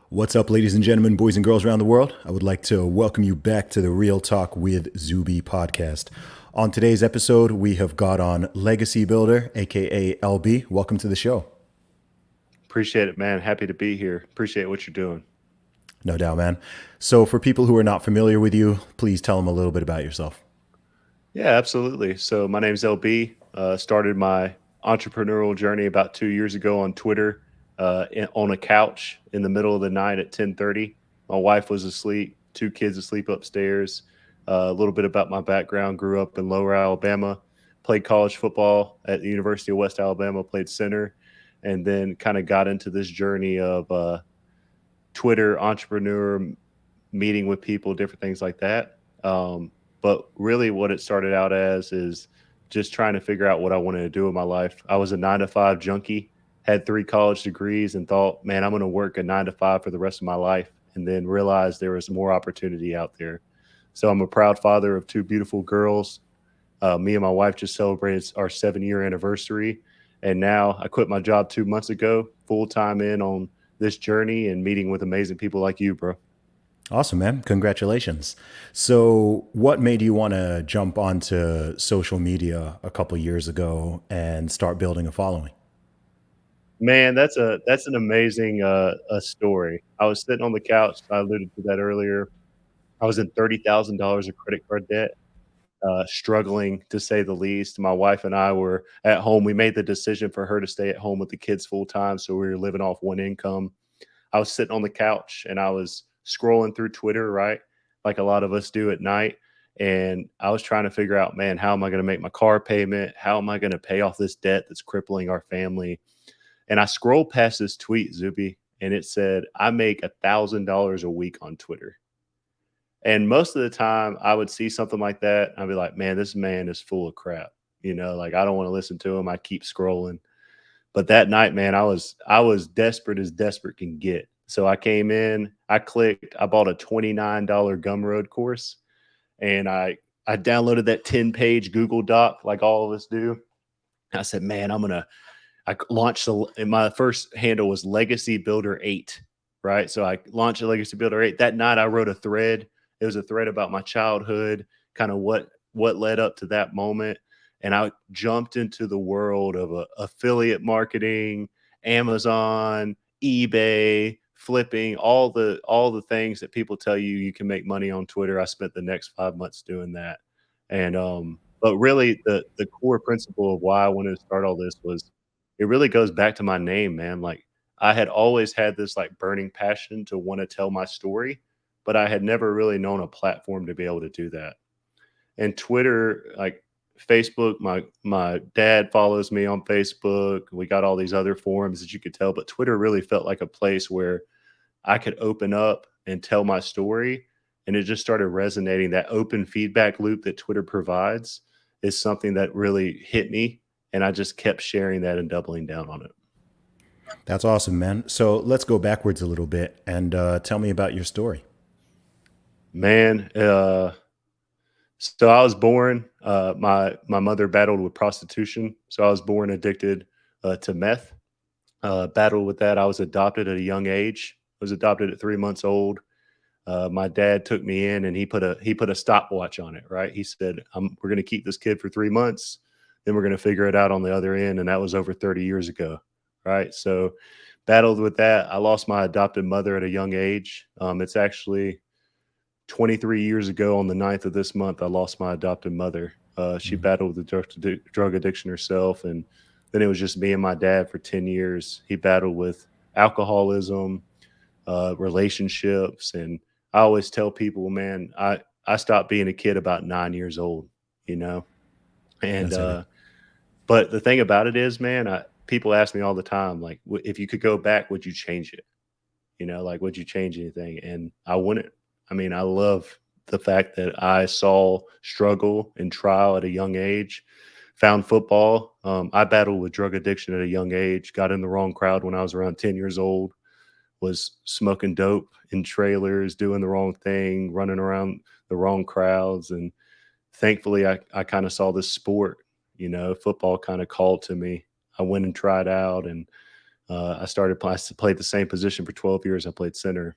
What's up, ladies and gentlemen, boys and girls around the world? I would like to welcome you back to the Real Talk with Zuby podcast. On today's episode, we have got on Legacy Builder, aka LB. Welcome to the show. Appreciate it, man. Happy to be here. Appreciate what you're doing. No doubt, man. So, for people who are not familiar with you, please tell them a little bit about yourself. Yeah, absolutely. So my name's LB. Started my entrepreneurial journey about 2 years ago on Twitter, on a couch in the middle of the night at 10:30. My wife was asleep, two kids asleep upstairs. A little bit about my background: grew up in Lower Alabama, played college football at the University of West Alabama, played center, and then kind of got into this journey of Twitter entrepreneur, meeting with people, different things like that. But really, what it started out as is just trying to figure out what I wanted to do in my life. I was a 9 to 5 junkie, had 3 college degrees, and thought, man, I'm going to work a 9 to 5 for the rest of my life. And then realized there was more opportunity out there. So I'm a proud father of two beautiful girls. Me and my wife just celebrated our 7 year anniversary. And now I quit my job 2 months ago, full time in on this journey and meeting with amazing people like you, bro. Awesome, man. Congratulations. So, what made you want to jump onto social media a couple years ago and start building a following? Man, that's an amazing a story. I was sitting on the couch. I alluded to that earlier. I was in $30,000 of credit card debt, struggling to say the least. My wife and I were at home. We made the decision for her to stay at home with the kids full time, so we were living off one income. I was sitting on the couch and I was scrolling through Twitter, right? Like a lot of us do at night. And I was trying to figure out, man, how am I going to make my car payment? How am I going to pay off this debt that's crippling our family? And I scrolled past this tweet, Zuby, and it said, I make $1,000 a week on Twitter. And most of the time I would see something like that. I'd be like, man, this man is full of crap. Like I don't want to listen to him. I keep scrolling. But that night, man, I was desperate as desperate can get. So I came in, I clicked, I bought a $29 Gumroad course, and I downloaded that 10-page Google Doc like all of us do. I said, man, I launched and my first handle was Legacy Builder 8, right? So I launched a Legacy Builder 8. That night I wrote a thread. It was a thread about my childhood, kind of what led up to that moment. And I jumped into the world of affiliate marketing, Amazon, eBay, flipping, all the things that people tell you you can make money on Twitter. I spent the next 5 months doing that. And but really the core principle of why I wanted to start all this was it really goes back to my name, man. Like I had always had this like burning passion to want to tell my story, but I had never really known a platform to be able to do that. And Twitter, like Facebook, my dad follows me on Facebook. We got all these other forums that you could tell, but Twitter really felt like a place where I could open up and tell my story. And it just started resonating. That open feedback loop that Twitter provides is something that really hit me. And I just kept sharing that and doubling down on it. That's awesome, man. So, let's go backwards a little bit and tell me about your story. Man, so I was born. My mother battled with prostitution, so I was born addicted to meth. Battled with that. I was adopted at a young age. I was adopted at 3 months old. My dad took me in and he put a stopwatch on it. Right? He said, "We're going to keep this kid for 3 months, then we're going to figure it out on the other end." And that was over 30 years ago. Right? So battled with that. I lost my adopted mother at a young age. It's actually 23 years ago on the 9th of this month. I lost my adopted mother. She Mhm. battled with drug addiction herself, and then it was just me and my dad for 10 years. He battled with alcoholism, relationships. And I always tell people, man, I stopped being a kid about 9 years old, you know? And, That's heavy. but the thing about it is, man, people ask me all the time, like, if you could go back, would you change it? Like, would you change anything? And I wouldn't. I mean, I love the fact that I saw struggle and trial at a young age, found football. I battled with drug addiction at a young age, got in the wrong crowd when I was around 10 years old, was smoking dope in trailers, doing the wrong thing, running around the wrong crowds. And thankfully, I kind of saw this sport, football kind of called to me. I went and tried out, and I played the same position for 12 years. I played center,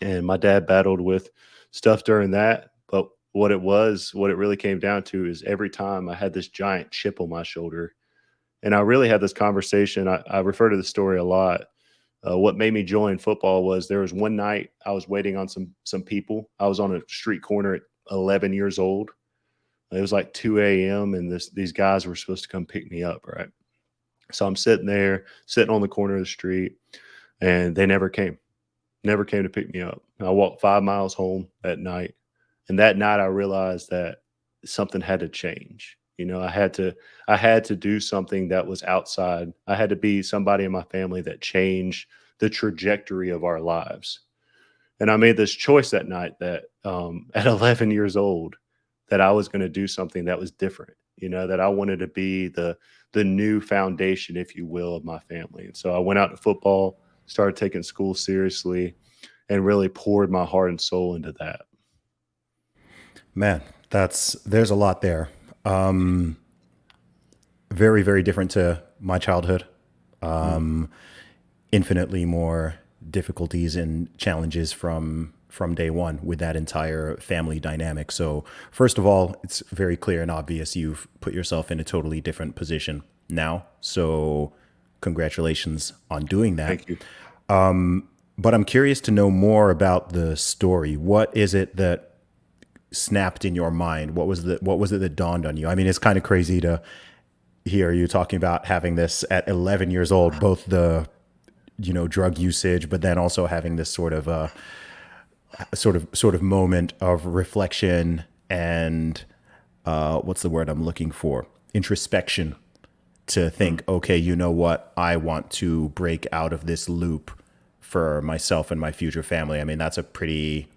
and my dad battled with stuff during that. But what it really came down to is every time I had this giant chip on my shoulder, and I really had this conversation. I refer to the story a lot. What made me join football was there was one night I was waiting on some people. I was on a street corner at 11 years old. It was like 2 a.m. and these guys were supposed to come pick me up, right? So I'm sitting there, sitting on the corner of the street, and they never came to pick me up. I walked 5 miles home at night, and that night I realized that something had to change. I had to do something that was outside. I had to be somebody in my family that changed the trajectory of our lives. And I made this choice that night that at 11 years old, that I was going to do something that was different. That I wanted to be the new foundation, if you will, of my family. And so I went out to football, started taking school seriously, and really poured my heart and soul into that. Man, there's a lot there. Very, very different to my childhood. Mm. Infinitely more difficulties and challenges from day one with that entire family dynamic. So first of all, it's very clear and obvious you've put yourself in a totally different position now. So congratulations on doing that. Thank you. But I'm curious to know more about the story. What is it that snapped in your mind? What was it that dawned on you? I mean, it's kind of crazy to hear you talking about having this at 11 years old, both the drug usage, but then also having this sort of moment of reflection and what's the word I'm looking for? Introspection, to Mm. think, okay, you know what? I want to break out of this loop for myself and my future family. I mean, that's a pretty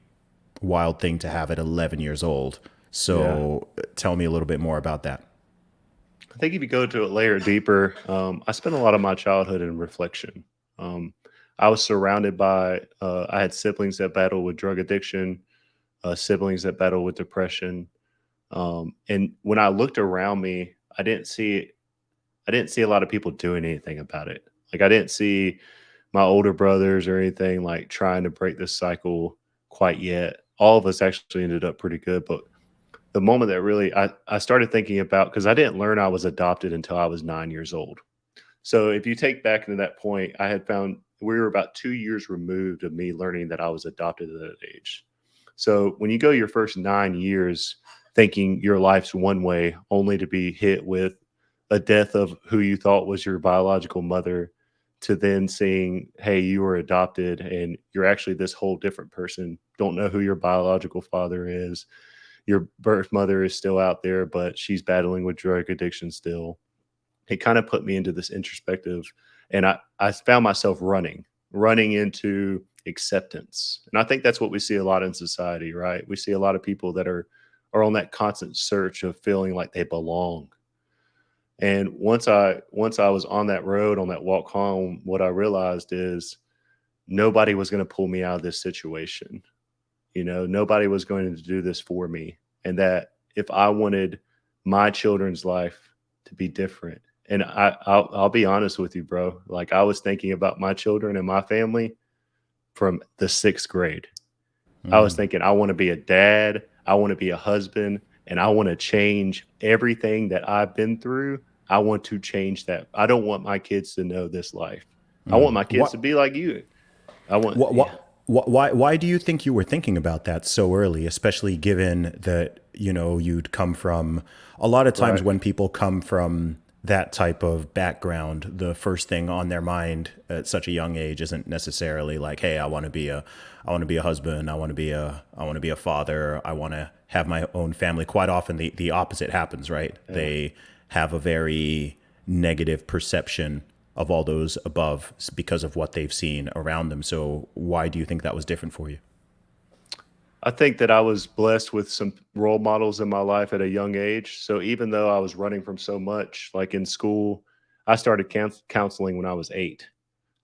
wild thing to have at 11 years old. Yeah. So tell me a little bit more about that. I think if you go to a layer deeper, I spent a lot of my childhood in reflection. Um, I was surrounded by, I had siblings that battled with drug addiction, siblings that battled with depression. And when I looked around me, I didn't see a lot of people doing anything about it. Like I didn't see my older brothers or anything like trying to break this cycle quite yet. All of us actually ended up pretty good, but the moment that really I started thinking about, because I didn't learn I was adopted until I was 9 years old. So if you take back into that point, I had found we were about 2 years removed of me learning that I was adopted at that age. So when you go your first 9 years thinking your life's one way, only to be hit with a death of who you thought was your biological mother, to then seeing, hey, you were adopted and you're actually this whole different person, don't know who your biological father is, your birth mother is still out there, but she's battling with drug addiction still. It kind of put me into this introspective, and I found myself running into acceptance. And I think that's what we see a lot in society, right? We see a lot of people that are on that constant search of feeling like they belong. And once I was on that road, on that walk home, what I realized is nobody was going to pull me out of this situation. Nobody was going to do this for me. And that if I wanted my children's life to be different, and I'll be honest with you, bro, like I was thinking about my children and my family from the 6th grade. I was Mm. thinking, I want to be a dad, I want to be a husband, and I want to change everything that I've been through. I want to change that. I don't want my kids to know this life. I want my kids to What be like you. I want, What, yeah, why do you think you were thinking about that so early, especially given that, you'd come from a lot of times right. when people come from that type of background, the first thing on their mind at such a young age isn't necessarily like, hey, I want to be a husband, I want to be a father, I want to have my own family. Quite often the opposite happens, right? Yeah. They have a very negative perception of all those above because of what they've seen around them. So why do you think that was different for you? I think that I was blessed with some role models in my life at a young age. So even though I was running from so much, like in school, I started counseling when I was 8.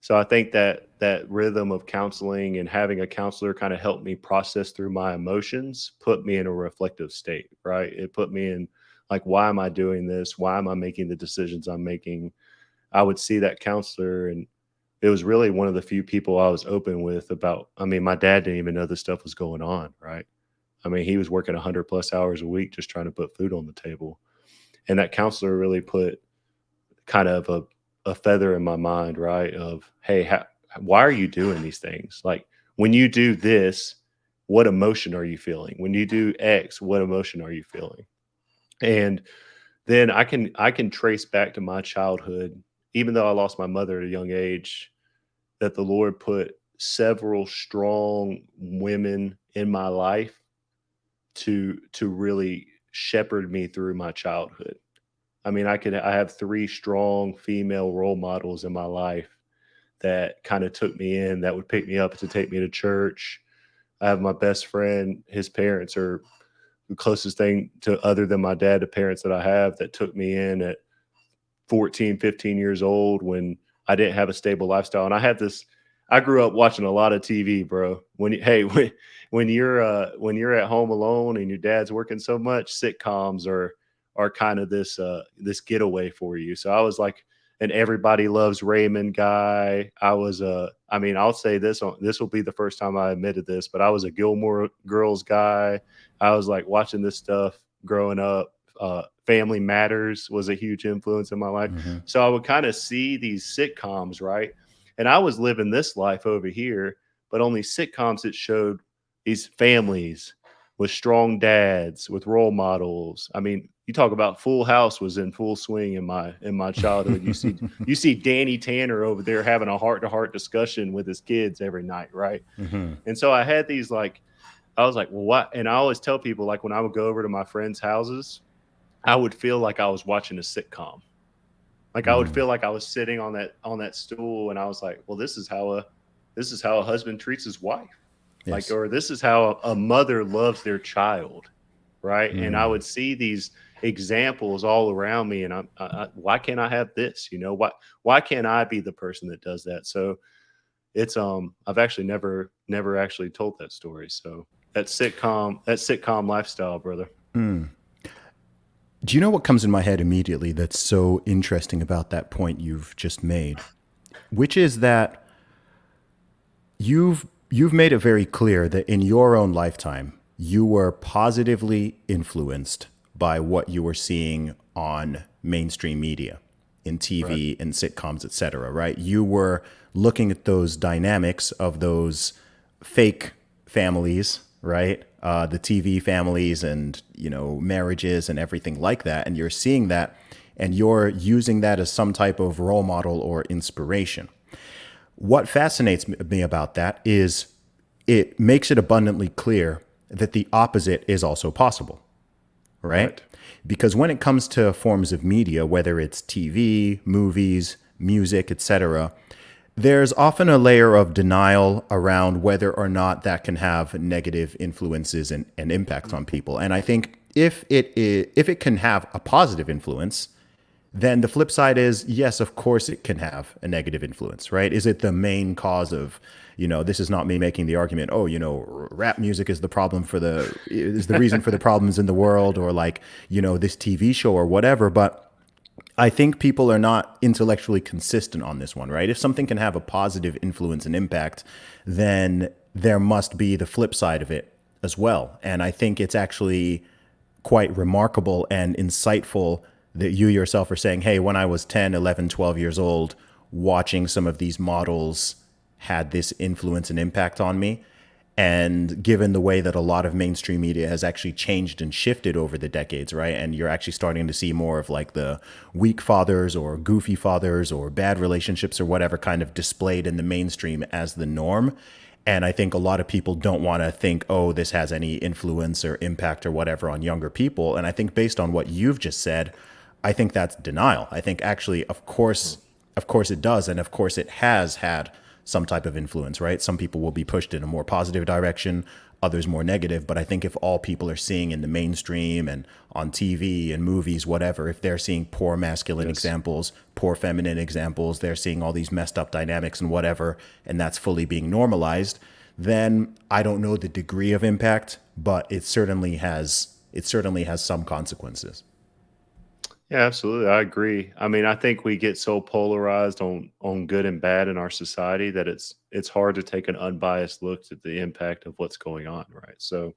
So I think that that rhythm of counseling and having a counselor kind of helped me process through my emotions, put me in a reflective state, right? It put me in like, why am I doing this? Why am I making the decisions I'm making? I would see that counselor, and it was really one of the few people I was open with about. I mean, my dad didn't even know this stuff was going on, right? I mean, he was working 100 plus hours a week just trying to put food on the table. And that counselor really put kind of a feather in my mind, right? Of, hey, why are you doing these things? Like, when you do this, what emotion are you feeling? When you do X, what emotion are you feeling? And then I can trace back to my childhood, even though I lost my mother at a young age, that the Lord put several strong women in my life to really shepherd me through my childhood. I mean, I have 3 strong female role models in my life that kinda took me in, that would pick me up to take me to church. I have my best friend, his parents are the closest thing to, other than my dad, the parents that I have, that took me in at 14, 15 years old when I didn't have a stable lifestyle. And I grew up watching a lot of TV, bro. When you're at home alone and your dad's working so much, sitcoms are kind of this getaway for you. So I was like an Everybody Loves Raymond guy. I mean, I'll say this will be the first time I admitted this, but I was a Gilmore Girls guy. I was like watching this stuff growing up. Family Matters was a huge influence in my life. Hmm. So I would kind of see these sitcoms, right? And I was living this life over here, but only sitcoms that showed these families with strong dads, with role models. I mean, you talk about Full House was in full swing in my childhood. You see Danny Tanner over there having a heart to heart discussion with his kids every night, right? Hmm. And so I had these like I was like, well, what? And I always tell people, like, when I would go over to my friends' houses, I would feel like I was watching a sitcom. Like, I would Hmm. feel like I was sitting on that stool, and I was like, "Well, this is how a husband treats his wife." Like, Yes. or this is how a mother loves their child, right? And I Mm. would see these examples all around me, and why can't I have this? You know, why can't I be the person that does that? So it's I've actually never actually told that story. So that sitcom lifestyle, brother. Mm. Do you know what comes in my head immediately that's so interesting about that point you've just made? Which is that you've made it very clear that in your own lifetime you were positively influenced by what you were seeing on mainstream media, in Right. TV and sitcoms, etc., right? You were looking at those dynamics of those fake families, right? The TV families and, marriages and everything like that, and you're seeing that and you're using that as some type of role model or inspiration. What fascinates me about that is it makes it abundantly clear that the opposite is also possible, right? Right. Because when it comes to forms of media, whether it's TV, movies, music, etc., there's often a layer of denial around whether or not that can have negative influences and impacts on people. And I think if it can have a positive influence, then the flip side is, yes, of course it can have a negative influence, right? Is it the main cause of, this is not me making the argument, oh, rap music is the reason for the problems in the world, or like, this TV show or whatever. But I think people are not intellectually consistent on this one, right? If something can have a positive influence and impact, then there must be the flip side of it as well. And I think it's actually quite remarkable and insightful that you yourself are saying, hey, when I was 10, 11, 12 years old, watching some of these models had this influence and impact on me. And given the way that a lot of mainstream media has actually changed and shifted over the decades, right? And you're actually starting to see more of like the weak fathers or goofy fathers or bad relationships or whatever kind of displayed in the mainstream as the norm. And I think a lot of people don't want to think, oh, this has any influence or impact or whatever on younger people. And I think based on what you've just said, I think that's denial. I think actually, of course it does. And of course it has had some type of influence, right? Some people will be pushed in a more positive direction, others more negative. But I think if all people are seeing in the mainstream and on TV and movies, whatever, if they're seeing poor masculine Yes. examples, poor feminine examples, they're seeing all these messed up dynamics and whatever, and that's fully being normalized, then I don't know the degree of impact, but it certainly has some consequences. Yeah, absolutely. I agree. I mean, I think we get so polarized on good and bad in our society that it's hard to take an unbiased look at the impact of what's going on, right? So,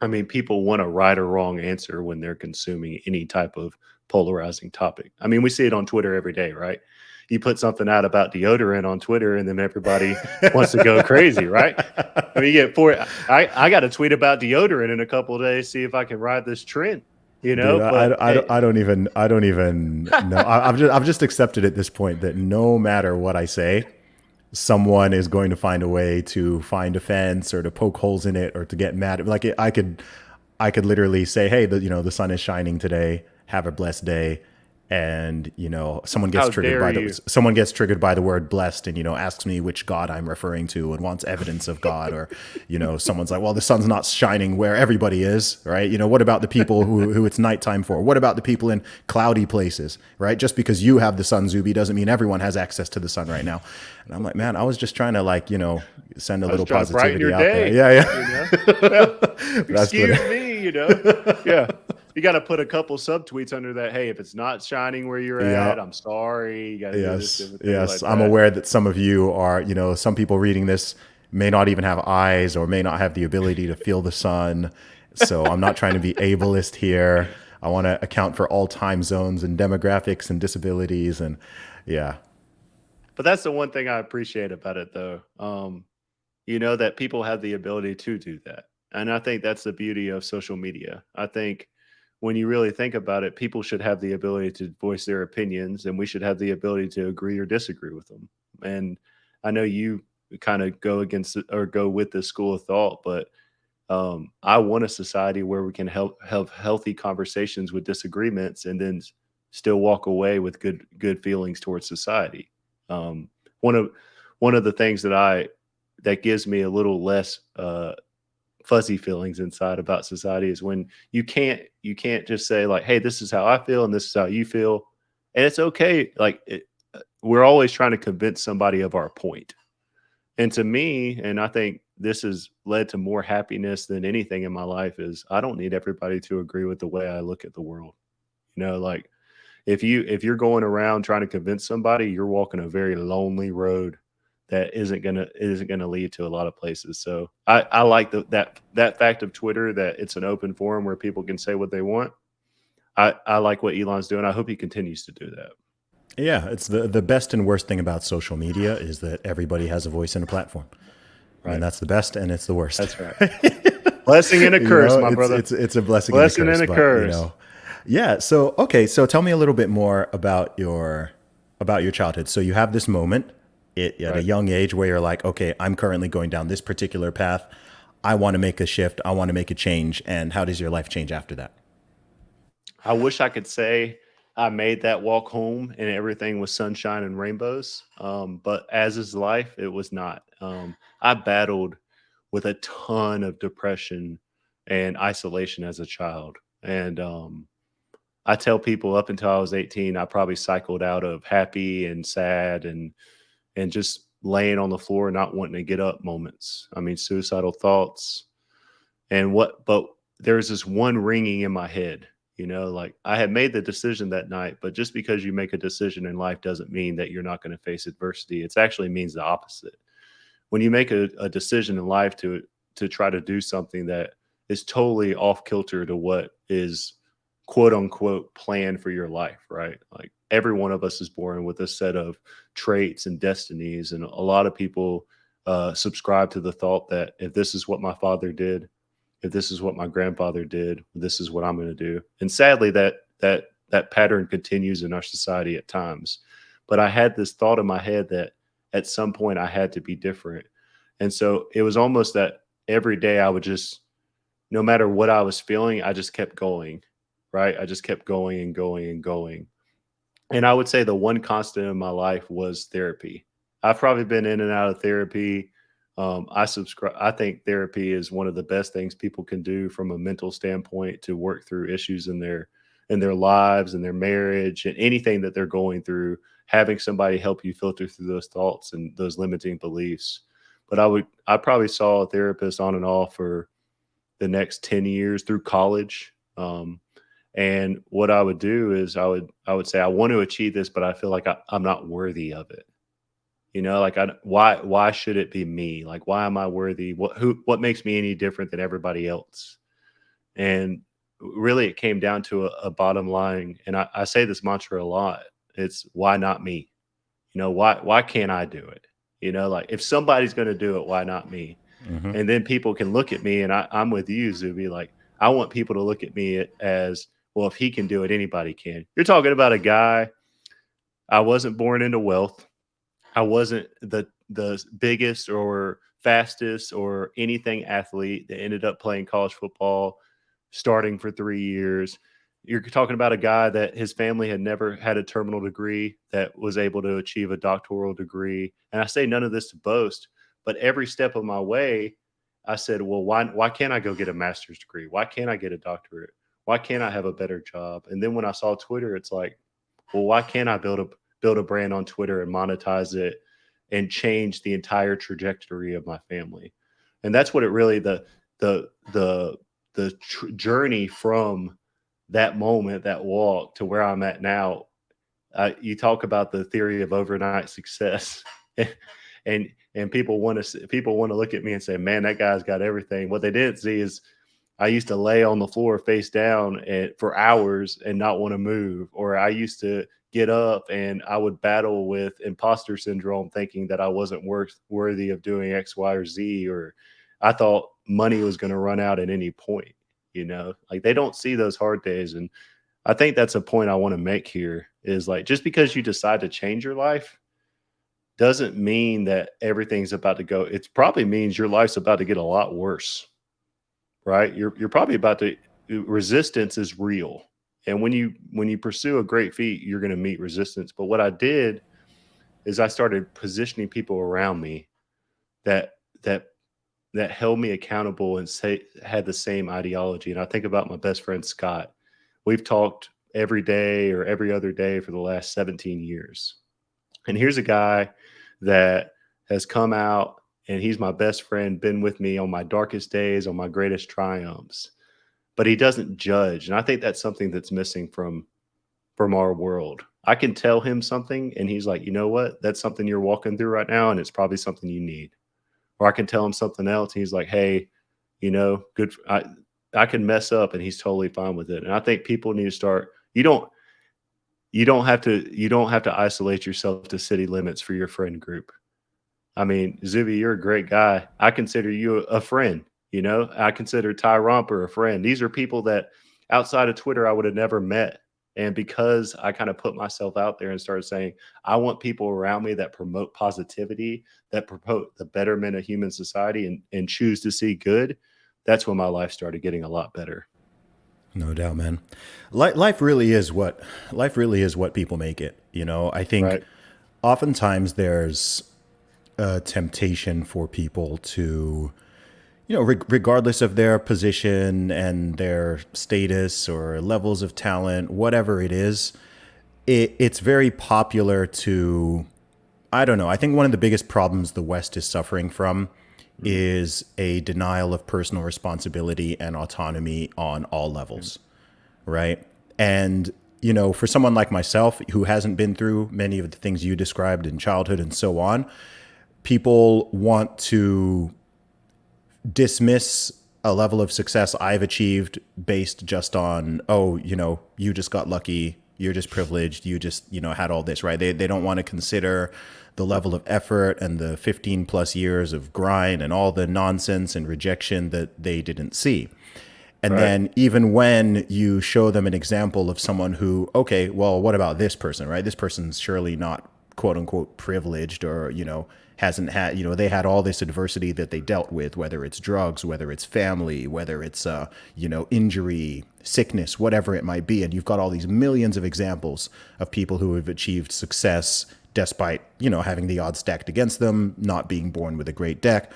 I mean, people want a right or wrong answer when they're consuming any type of polarizing topic. I mean, we see it on Twitter every day, right? You put something out about deodorant on Twitter and then everybody wants to go crazy, right? I mean, you get four. I got to tweet about deodorant in a couple of days, see if I can ride this trend, Dude, But I don't even know. I've just accepted at this point that no matter what I say, someone is going to find a way to find offense or to poke holes in it or to get mad. Like I could literally say, "Hey, the sun is shining today. Have a blessed day." And how dare you? someone gets triggered by the word blessed, and asks me which God I'm referring to and wants evidence of God, or someone's like, well, the sun's not shining where everybody is, right? What about the people who it's nighttime for? What about the people in cloudy places, right? Just because you have the sun, Zuby, doesn't mean everyone has access to the sun right now. And I'm like, man, I was just trying to send a I was little trying to brighten your positivity out there. day, Yeah, you yeah. know? Yeah. That's what. Excuse me, Yeah. You got to put a couple subtweets under that. Hey, if it's not shining where you're Yeah. at, I'm sorry. You got to do this Yes, different thing yes. like I'm that. aware that some of you are, some people reading this may not even have eyes or may not have the ability to feel the sun. So I'm not trying to be ableist here. I want to account for all time zones and demographics and disabilities. And yeah, But that's the one thing I appreciate about it, though. That people have the ability to do that. And I think that's the beauty of social media. I think when you really think about it, people should have the ability to voice their opinions and we should have the ability to agree or disagree with them. And I know you kind of go against or go with this school of thought, but I want a society where we can have healthy conversations with disagreements and then still walk away with good feelings towards society. Um, one of one of the things that gives me a little less fuzzy feelings inside about society is when you can't just say like, hey, this is how I feel and this is how you feel, and it's okay. We're always trying to convince somebody of our point. And to me, and I think this has led to more happiness than anything in my life, is I don't need everybody to agree with the way I look at the world. Like if you're going around trying to convince somebody, you're walking a very lonely road that isn't gonna lead to a lot of places. So I like that fact of Twitter, that it's an open forum where people can say what they want. I like what Elon's doing. I hope he continues to do that. yeah. It's the best and worst thing about social media is that everybody has a voice and a platform. I mean, Right. that's the best and it's the worst. That's right. Blessing and a curse, my It's brother. it's a blessing and a Blessing curse, and a but curse. yeah. So okay, so tell me a little bit more about your childhood. So you have this moment at a Right. young age where you're like, okay, I'm currently going down this particular path. I want to make a shift. I want to make a change. And how does your life change after that? I wish I could say I made that walk home and everything was sunshine and rainbows. But as is life, it was not. I battled with a ton of depression and isolation as a child. And I tell people up until I was 18, I probably cycled out of happy and sad and just laying on the floor, not wanting to get up moments. I mean, suicidal thoughts, but there's this one ringing in my head, like I had made the decision that night, but just because you make a decision in life doesn't mean that you're not going to face adversity. It actually means the opposite. When you make a decision in life to try to do something that is totally off kilter to what is quote unquote planned for your life, right? Like every one of us is born with a set of traits and destinies, and a lot of people subscribe to the thought that if this is what my father did, if this is what my grandfather did, this is what I'm going to do. And sadly, that pattern continues in our society at times. But I had this thought in my head that at some point I had to be different. And so it was almost that every day I would just, no matter what I was feeling, I just kept going, right? I just kept going and going and going. And I would say the one constant in my life was therapy. I've probably been in and out of therapy. I subscribe. I think therapy is one of the best things people can do from a mental standpoint to work through issues in their lives and their marriage and anything that they're going through. Having somebody help you filter through those thoughts and those limiting beliefs. But I probably saw a therapist on and off for the next 10 years through college. And what I would do is I would say, I want to achieve this, but I feel like I'm not worthy of it. Like why should it be me? Like, why am I worthy? What makes me any different than everybody else? And really it came down to a bottom line. And I say this mantra a lot. It's why not me? Why can't I do it? Like if somebody's gonna do it, why not me? Hmm. And then people can look at me, and I'm with you, Zuby. Like I want people to look at me as, well, if he can do it, anybody can. You're talking about a guy. I wasn't born into wealth. I wasn't the biggest or fastest or anything athlete that ended up playing college football, starting for 3 years. You're talking about a guy that his family had never had a terminal degree that was able to achieve a doctoral degree. And I say none of this to boast, but every step of my way, I said, well, why can't I go get a master's degree? Why can't I get a doctorate? Why can't I have a better job? And then when I saw Twitter, it's like, well, why can't I build a brand on Twitter and monetize it and change the entire trajectory of my family? And that's what it really the the journey from that moment, that walk to where I'm at now. You talk about the theory of overnight success, and people want to look at me and say, "Man, that guy's got everything." What they didn't see is I used to lay on the floor face down for hours and not want to move. Or I used to get up and I would battle with imposter syndrome, thinking that I wasn't worthy of doing X, Y, or Z. Or I thought money was going to run out at any point. Like they don't see those hard days. And I think that's a point I want to make here is like, just because you decide to change your life doesn't mean that everything's about to go. It probably means your life's about to get a lot worse, right? You're probably about to resistance is real. And when you pursue a great feat, you're going to meet resistance. But what I did is I started positioning people around me that that that held me accountable and had the same ideology. And I think about my best friend Scott. We've talked every day or every other day for the last 17 years. And here's a guy that has come out, and he's my best friend, been with me on my darkest days, on my greatest triumphs, but he doesn't judge. And I think that's something that's missing from our world. I can tell him something and he's like, "You know what? That's something you're walking through right now, and it's probably something you need." Or I can tell him something else and he's like, "Hey, good I can mess up," and he's totally fine with it. And I think people need to start. You don't have to isolate yourself to city limits for your friend group. I mean, Zuby, you're a great guy. I consider you a friend. I consider Ty Romper a friend. These are people that outside of Twitter I would have never met. And because I kind of put myself out there and started saying, I want people around me that promote positivity, that promote the betterment of human society, and choose to see good, that's when my life started getting a lot better. No doubt, man. Life really is what people make it. I think Right. oftentimes there's a temptation for people to, regardless of their position and their status or levels of talent, whatever it is, it's very popular to, I don't know. I think one of the biggest problems the West is suffering from Mhm. is a denial of personal responsibility and autonomy on all Yeah. levels, right? And, for someone like myself who hasn't been through many of the things you described in childhood and so on, people want to dismiss a level of success I've achieved based just on, oh, you just got lucky, you're just privileged, you just, had all this, right? They don't want to consider the level of effort and the 15 plus years of grind and all the nonsense and rejection that they didn't see. And Right. then even when you show them an example of someone who, okay, well, what about this person, right? This person's surely not quote unquote privileged or, hasn't had, they had all this adversity that they dealt with, whether it's drugs, whether it's family, whether it's, injury, sickness, whatever it might be. And you've got all these millions of examples of people who have achieved success despite, having the odds stacked against them, not being born with a great deck.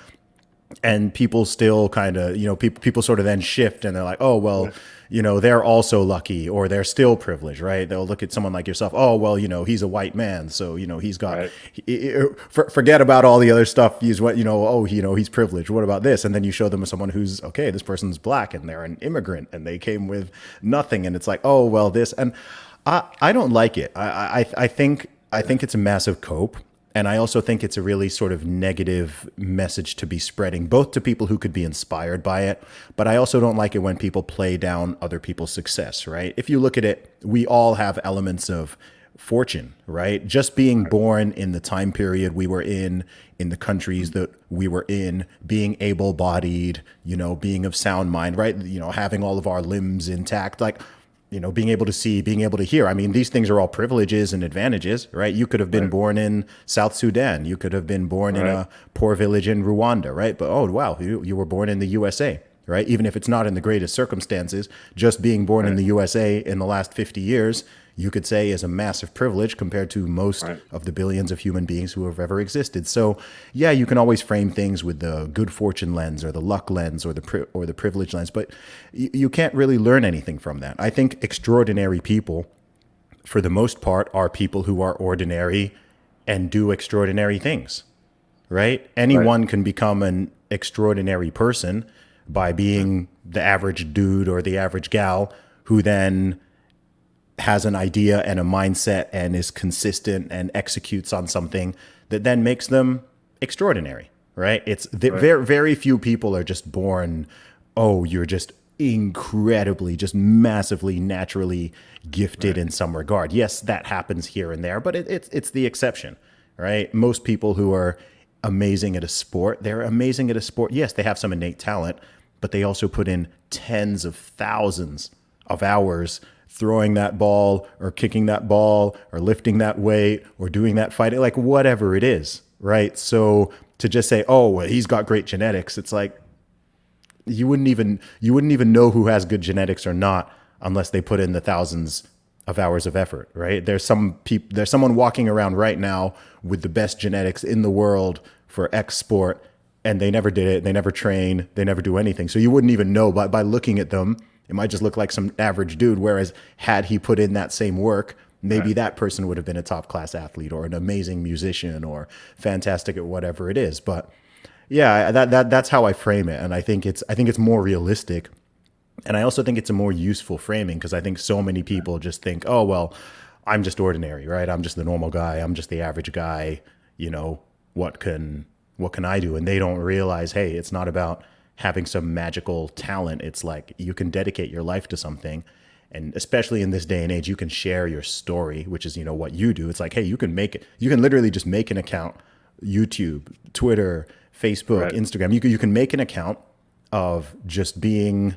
and people still kind of, people sort of then shift and they're like, oh well, Yeah, they're also lucky, or they're still privileged, right? They'll look at someone like yourself, oh well, he's a white man, so he's got, right, forget about all the other stuff. He's what, oh, he's privileged, what about this? And then you show them someone who's, okay, this person's black and they're an immigrant and they came with nothing, and it's like, oh well, this. And I don't like it. I think it's a massive cope. And I also think it's a really sort of negative message to be spreading, both to people who could be inspired by it. But I also don't like it when people play down other people's success, right? If you look at it, we all have elements of fortune, right? Just being born in the time period we were in the countries that we were in, being able bodied, being of sound mind, right? Having all of our limbs intact, like, being able to see, being able to hear. I mean, these things are all privileges and advantages, right? You could have been right, born in South Sudan. You could have been born in right, a poor village in Rwanda, right? But oh, wow, you were born in the USA, right? Even if it's not in the greatest circumstances, just being born in right, the USA in the last 50 years, you could say is a massive privilege compared to most right, of the billions of human beings who have ever existed. So, yeah, you can always frame things with the good fortune lens or the luck lens or the privilege lens, but you can't really learn anything from that. I think extraordinary people, for the most part, are people who are ordinary and do extraordinary things, right? right, Anyone can become an extraordinary person by being the average dude or the average gal who then has an idea and a mindset and is consistent and executes on something that then makes them extraordinary, right? It's right, very, very few people are just born, oh, you're just incredibly, just massively naturally gifted right, in some regard. Yes, that happens here and there, but it's the exception, right? Most people who are amazing at a sport, they're amazing at a sport. Yes, they have some innate talent, but they also put in tens of thousands of hours throwing that ball or kicking that ball or lifting that weight or doing that fighting, like whatever it is, right? So to just say, oh, well, he's got great genetics, it's like you wouldn't even know who has good genetics or not unless they put in the thousands of hours of effort, right? There's someone walking around right now with the best genetics in the world for X sport, and they never did it, they never train, they never do anything. So you wouldn't even know by looking at them. It might just look like some average dude, whereas had he put in that same work, maybe right. that person would have been a top class athlete or an amazing musician or fantastic at whatever it is. But yeah, that's how I frame it, and I think it's more realistic, and I also think it's a more useful framing because I think so many people just think, oh well, I'm just ordinary, right? I'm just the normal guy. I'm just the average guy. You know what can I do? And they don't realize, hey, it's not about having some magical talent. It's like you can dedicate your life to something. And especially in this day and age, you can share your story, which is, what you do. It's like, hey, you can literally just make an account, YouTube, Twitter, Facebook, Right. Instagram. You can make an account of just being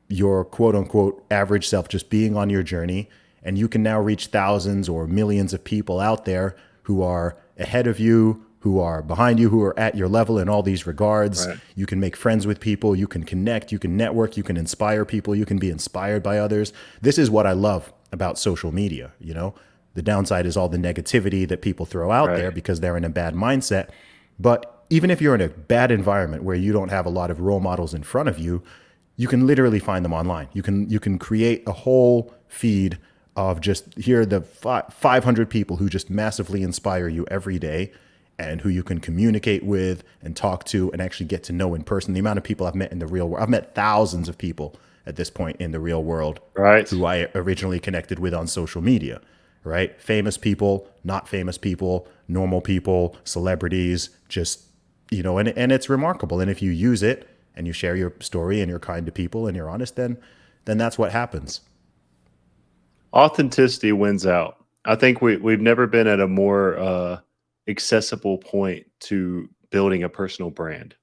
your quote unquote average self, just being on your journey. And you can now reach thousands or millions of people out there who are ahead of you, who are behind you, who are at your level in all these regards. Right. You can make friends with people, you can connect, you can network, you can inspire people, you can be inspired by others. This is what I love about social media. The downside is all the negativity that people throw out Right. there because they're in a bad mindset. But even if you're in a bad environment where you don't have a lot of role models in front of you, you can literally find them online. You can create a whole feed of just here are the 500 people who just massively inspire you every day and who you can communicate with and talk to and actually get to know in person. The amount of people I've met in the real world, I've met thousands of people at this point in the real world Right. who I originally connected with on social media, right? Famous people, not famous people, normal people, celebrities, just, and it's remarkable. And if you use it and you share your story and you're kind to people and you're honest, then that's what happens. Authenticity wins out. I think we've never been at a more accessible point to building a personal brand.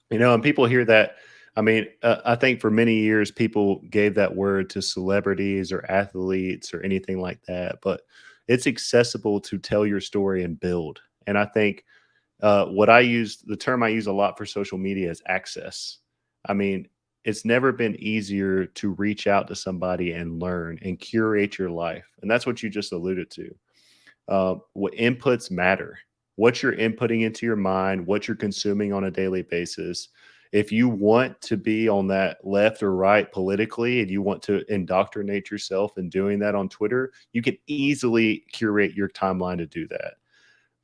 And people hear that. I mean, I think for many years people gave that word to celebrities or athletes or anything like that, but it's accessible to tell your story and build. And I think the term I use a lot for social media is access. I mean, it's never been easier to reach out to somebody and learn and curate your life. And that's what you just alluded to. What inputs matter. what you're inputting into your mind, what you're consuming on a daily basis. If you want to be on that left or right politically and you want to indoctrinate yourself in doing that on Twitter, you can easily curate your timeline to do that.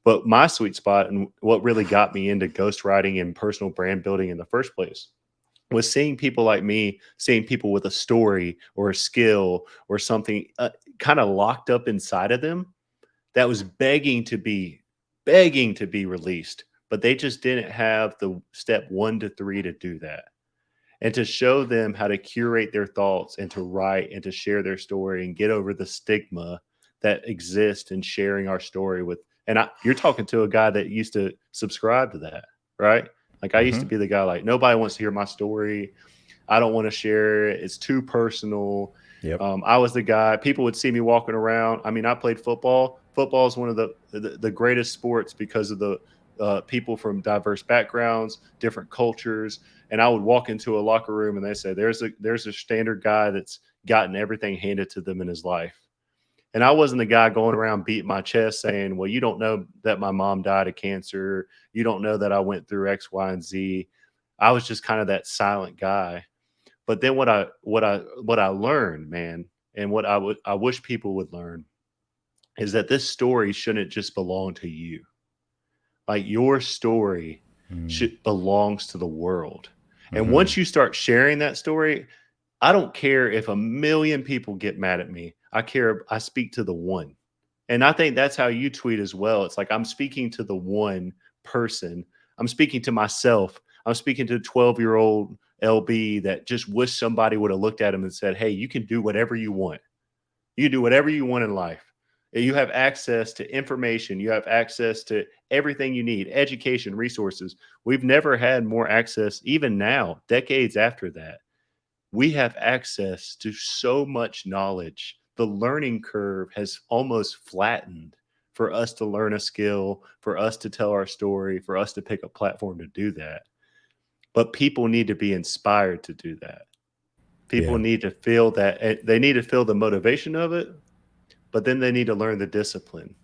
But my sweet spot and what really got me into ghostwriting and personal brand building in the first place was seeing people like me, seeing people with a story or a skill or something kind of locked up inside of them that was begging to be released, but they just didn't have the step 1 to 3 to do that. And to show them how to curate their thoughts and to write and to share their story and get over the stigma that exists in sharing our story with. And you're talking to a guy that used to subscribe to that, right? Like I used to Mm-hmm. be the guy like nobody wants to hear my story. I don't want to share it. It's too personal. Yep. I was the guy. People would see me walking around. I mean, I played football. Football is one of the greatest sports because of the people from diverse backgrounds, different cultures. And I would walk into a locker room and they say, "There's a standard guy that's gotten everything handed to them in his life." And I wasn't the guy going around beating my chest saying, "Well, you don't know that my mom died of cancer. You don't know that I went through X, Y, and Z." I was just kind of that silent guy. But then what I learned, man, and I wish people would learn is that this story shouldn't just belong to you. Like your story Mm-hmm. should belongs to the world. And once you start sharing that story, I don't care if a million people get mad at me. I speak to the one. And I think that's how you tweet as well. It's like I'm speaking to the one person. I'm speaking to myself. I'm speaking to 12-year-old LB that just wish somebody would have looked at him and said, "Hey, you can do whatever you want. You can do whatever you want in life. You have access to information. You have access to everything you need, education, resources." We've never had more access, even now, decades after that. We have access to so much knowledge. The learning curve has almost flattened for us to learn a skill, for us to tell our story, for us to pick a platform to do that. But people need to be inspired to do that. People Yeah. need to feel that they need to feel the motivation of it, but then they need to learn the discipline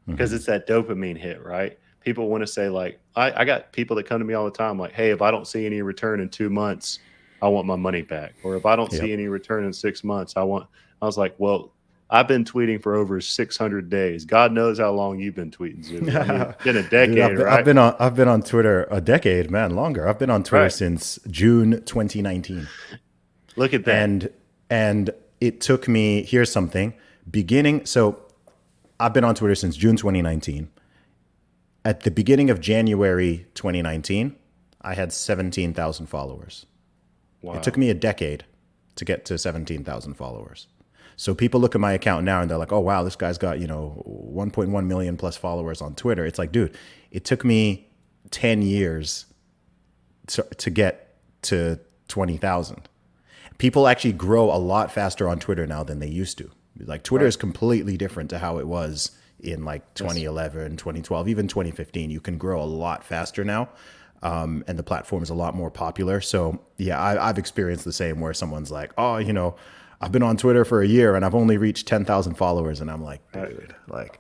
because Mm-hmm. it's that dopamine hit, right? People want to say, like, I got people that come to me all the time, like, "Hey, if I don't see any return in 2 months, I want my money back." Or if I don't Yep. see any return in 6 months, I was like, "Well, I've been tweeting for over 600 days. God knows how long you've been tweeting, Zuby. I mean, it's been a Dude, decade, right? I've been on Twitter a decade, man, longer. I've been on Twitter Right. since June 2019. Look at that. And and it took me, here's something, beginning so I've been on Twitter since June 2019. At the beginning of January 2019, I had 17,000 followers. It took Wow. me a decade to get to 17,000 followers. So people look at my account now and they're like, "Oh wow, this guy's got, 1.1 million plus followers on Twitter." It's like, dude, it took me 10 years to get to 20,000. People actually grow a lot faster on Twitter now than they used to. Like Twitter Right. is completely different to how it was in like Yes. 2011, 2012, even 2015. You can grow a lot faster now. And the platform is a lot more popular. So yeah, I've experienced the same where someone's like, "Oh, I've been on Twitter for a year and I've only reached 10,000 followers." And I'm like, Right. dude, like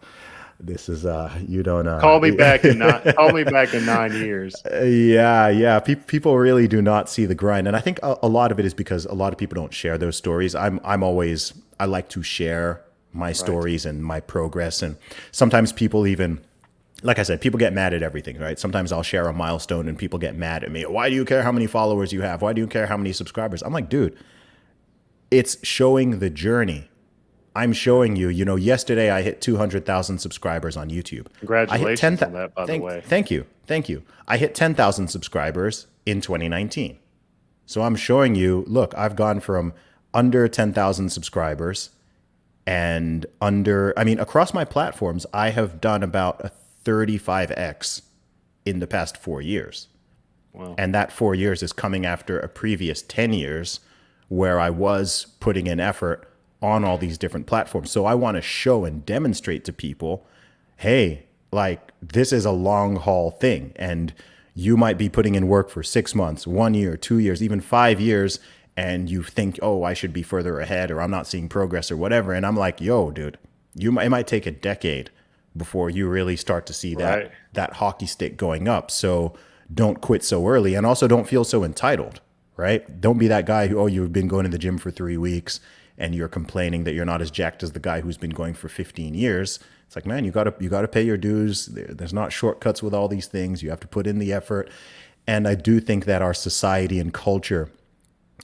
this is, you don't, Call me back in 9 years. yeah. People really do not see the grind, and I think a lot of it is because a lot of people don't share those stories. I like to share my Right. stories and my progress, and sometimes people even, like I said, people get mad at everything, right? Sometimes I'll share a milestone and people get mad at me. "Why do you care how many followers you have? Why do you care how many subscribers?" I'm like, dude, it's showing the journey. I'm showing you, yesterday I hit 200,000 subscribers on YouTube. I hit Congratulations on that, by the way. thank you. Thank you. I hit 10,000 subscribers in 2019. So I'm showing you, look, I've gone from under 10,000 subscribers and across my platforms, I have done about a 35x in the past 4 years. Wow. And that 4 years is coming after a previous 10 years where I was putting in effort on all these different platforms. So I want to show and demonstrate to people, hey, like this is a long haul thing. And you might be putting in work for 6 months, 1 year, 2 years, even 5 years. And you think, "Oh, I should be further ahead," or "I'm not seeing progress," or whatever. And I'm like, yo, dude, it might take a decade before you really start to see Right. that hockey stick going up. So don't quit so early, and also don't feel so entitled, right? Don't be that guy who, oh, you've been going to the gym for 3 weeks and you're complaining that you're not as jacked as the guy who's been going for 15 years. It's like, man, you gotta pay your dues. There's not shortcuts with all these things. You have to put in the effort. And I do think that our society and culture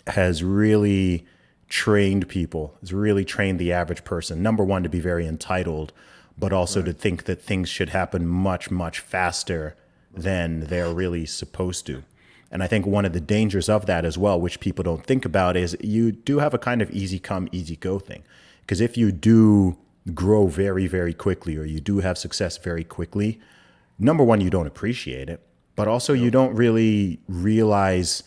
has really trained people, has really trained the average person, number one, to be very entitled, but also Right. to think that things should happen much, much faster than they're really supposed to. And I think one of the dangers of that as well, which people don't think about, is you do have a kind of easy come, easy go thing. Because if you do grow very, very quickly, or you do have success very quickly, number one, you don't appreciate it, but also you Nope. don't really realize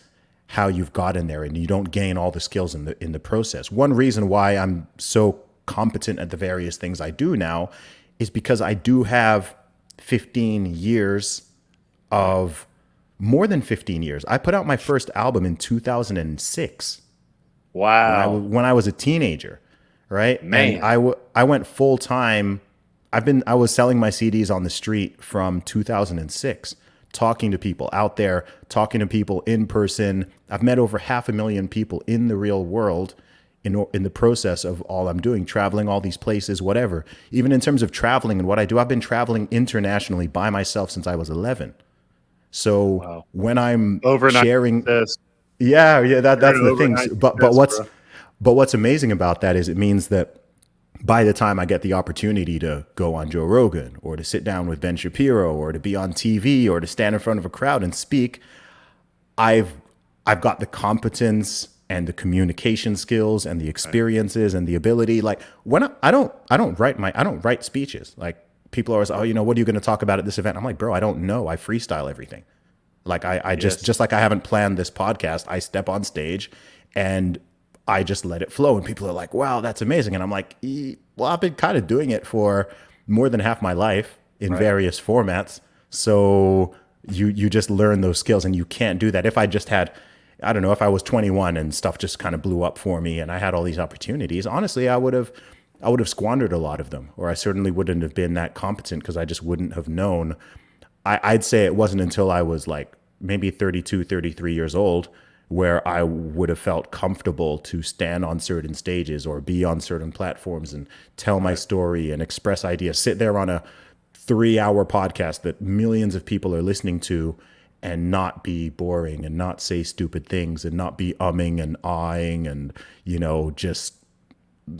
how you've gotten there, and you don't gain all the skills in the process. One reason why I'm so competent at the various things I do now is because I do have 15 years Right. of more than 15 years. I put out my first album in 2006 Wow. when I was a teenager, right? And Man. I went full time. I was selling my CDs on the street from 2006, talking to people out there, talking to people in person. I've met over 500,000 people in the real world in the process of all I'm doing, traveling all these places, whatever. Even in terms of traveling and what I do, I've been traveling internationally by myself since I was 11. So Wow. when I'm Overnight sharing, success. yeah, You're that's an the thing. overnight But success, bro. what's amazing about that is it means that by the time I get the opportunity to go on Joe Rogan, or to sit down with Ben Shapiro, or to be on TV, or to stand in front of a crowd and speak, I've I've got the competence and the communication skills and the Right. experiences and the ability. Like when I don't write speeches. Like people are always, oh, what are you going to talk about at this event? I'm like, bro, I don't know. I freestyle everything. Like I Yes. just like I haven't planned this podcast, I step on stage and I just let it flow. And people are like, wow, that's amazing. And I'm like, well, I've been kind of doing it for more than half my life in Right. various formats. So you just learn those skills, and you can't do that. If I just had, I don't know, if I was 21 and stuff just kind of blew up for me and I had all these opportunities, honestly, I would have squandered a lot of them, or I certainly wouldn't have been that competent because I just wouldn't have known. I'd say it wasn't until I was like maybe 32, 33 years old where I would have felt comfortable to stand on certain stages or be on certain platforms and tell my Right. story and express ideas, sit there on a 3 hour podcast that millions of people are listening to, and not be boring and not say stupid things and not be umming and ahhing and, just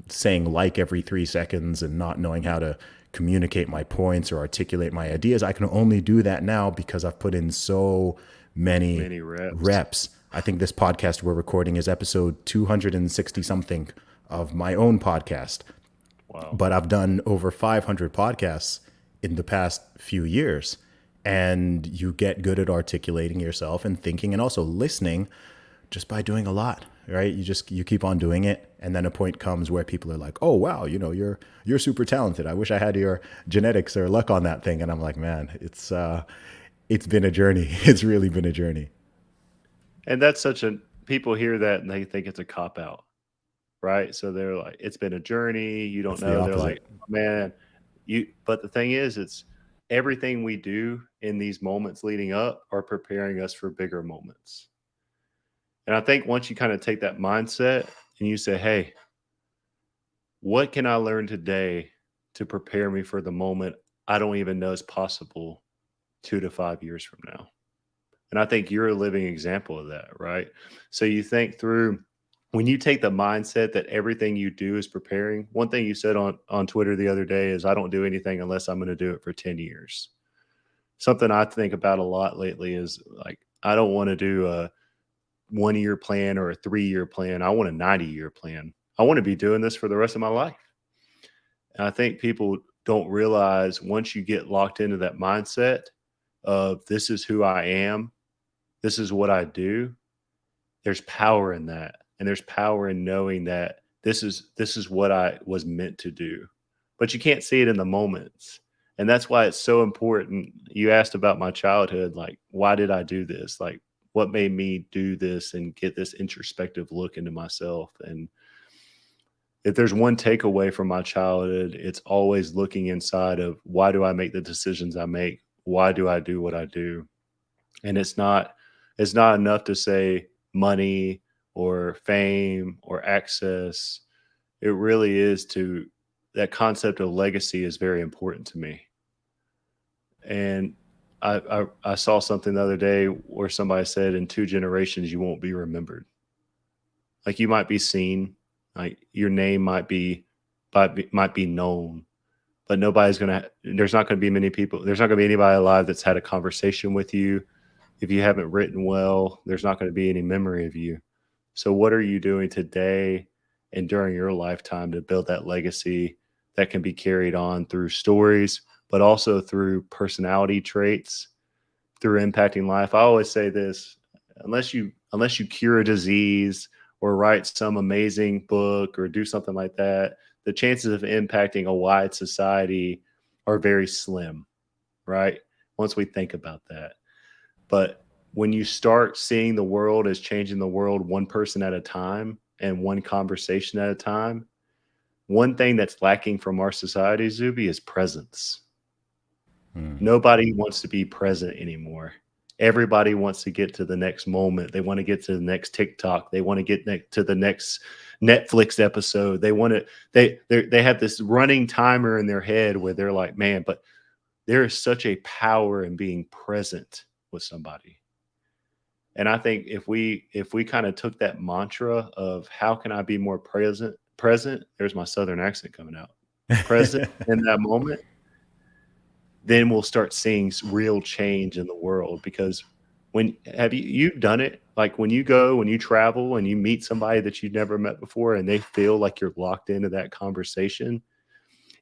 saying like every 3 seconds and not knowing how to communicate my points or articulate my ideas. I can only do that now because I've put in so many Many reps. reps. I think this podcast we're recording is episode 260 something of my own podcast, Wow. but I've done over 500 podcasts in the past few years. And you get good at articulating yourself and thinking and also listening just by doing a lot, right? You keep on doing it, and then a point comes where people are like, "Oh wow, you're super talented. I wish I had your genetics or luck on that thing." And I'm like, "Man, it's been a journey. It's really been a journey." And that's such a people hear that and they think it's a cop out, right? So they're like, it's been a journey. You don't It's the know. They're like, opposite. man, but the thing is, it's everything we do in these moments leading up are preparing us for bigger moments. And I think once you kind of take that mindset and you say, hey, what can I learn today to prepare me for the moment I don't even know is possible 2 to 5 years from now? And I think you're a living example of that, right? So you think through when you take the mindset that everything you do is preparing. One thing you said on Twitter the other day is I don't do anything unless I'm going to do it for 10 years. Something I think about a lot lately is like I don't want to do a 1 year plan or a 3 year plan. I want a 90-year plan. I want to be doing this for the rest of my life. And I think people don't realize once you get locked into that mindset of this is who I am, this is what I do, there's power in that. And there's power in knowing that this is what I was meant to do. But you can't see it in the moments. And that's why it's so important. You asked about my childhood, like, why did I do this? Like, what made me do this and get this introspective look into myself? And if there's one takeaway from my childhood, it's always looking inside of why do I make the decisions I make? Why do I do what I do? And it's not enough to say money or fame or access. It really is to that concept of legacy is very important to me. And I saw something the other day where somebody said in 2 generations you won't be remembered. Like you might be seen, like your name might be known, but nobody's gonna. There's not gonna be many people. There's not gonna be anybody alive that's had a conversation with you. If you haven't written well, there's not gonna be any memory of you. So, what are you doing today and during your lifetime to build that legacy that can be carried on through stories, but also through personality traits, through impacting life? I always say this: unless you cure a disease or write some amazing book or do something like that, the chances of impacting a wide society are very slim, right? Once we think about that. But when you start seeing the world as changing the world one person at a time and one conversation at a time, one thing that's lacking from our society, Zuby, is presence. Mm. Nobody wants to be present anymore. Everybody wants to get to the next moment. They want to get to the next TikTok. They want to get to the next Netflix episode. They want to they have this running timer in their head where they're like, man, but there is such a power in being present with somebody. And I think if we kind of took that mantra of how can I be more present, there's my southern accent coming out. Present in that moment, then we'll start seeing real change in the world because when have you've done it like when you travel and you meet somebody that you've never met before and they feel like you're locked into that conversation,